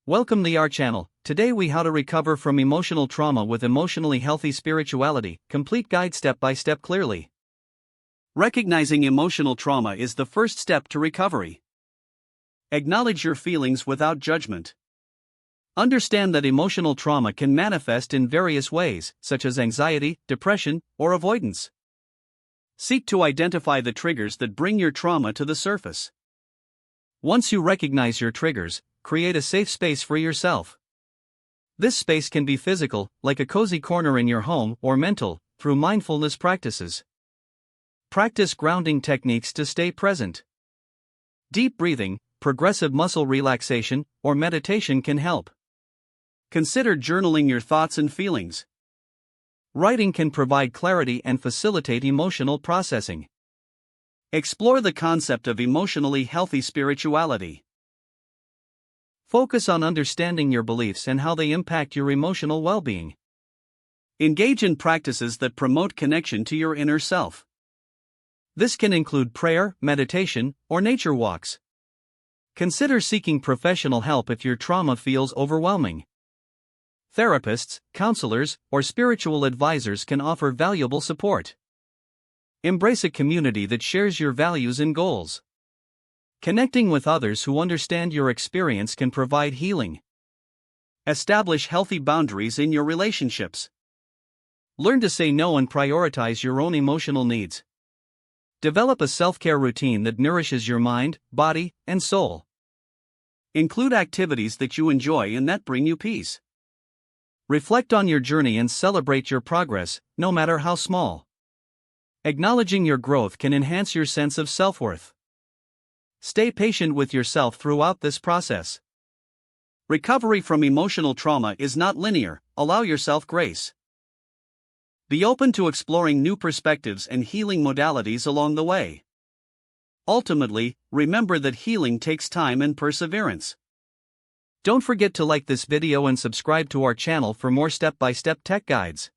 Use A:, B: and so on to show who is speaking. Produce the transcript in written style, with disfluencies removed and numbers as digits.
A: Welcome to our channel. Today we how to recover from emotional trauma with emotionally healthy spirituality, complete guide step by step clearly. Recognizing emotional trauma is the first step to recovery. Acknowledge your feelings without judgment. Understand that emotional trauma can manifest in various ways, such as anxiety, depression, or avoidance. Seek to identify the triggers that bring your trauma to the surface. Once you recognize your triggers, create a safe space for yourself. This space can be physical, like a cozy corner in your home, or mental, through mindfulness practices. Practice grounding techniques to stay present. Deep breathing, progressive muscle relaxation, or meditation can help. Consider journaling your thoughts and feelings. Writing can provide clarity and facilitate emotional processing. Explore the concept of emotionally healthy spirituality. Focus on understanding your beliefs and how they impact your emotional well-being. Engage in practices that promote connection to your inner self. This can include prayer, meditation, or nature walks. Consider seeking professional help if your trauma feels overwhelming. Therapists, counselors, or spiritual advisors can offer valuable support. Embrace a community that shares your values and goals. Connecting with others who understand your experience can provide healing. Establish healthy boundaries in your relationships. Learn to say no and prioritize your own emotional needs. Develop a self-care routine that nourishes your mind, body, and soul. Include activities that you enjoy and that bring you peace. Reflect on your journey and celebrate your progress, no matter how small. Acknowledging your growth can enhance your sense of self-worth. Stay patient with yourself throughout this process. Recovery from emotional trauma is not linear, allow yourself grace. Be open to exploring new perspectives and healing modalities along the way. Ultimately, remember that healing takes time and perseverance. Don't forget to like this video and subscribe to our channel for more step-by-step tech guides.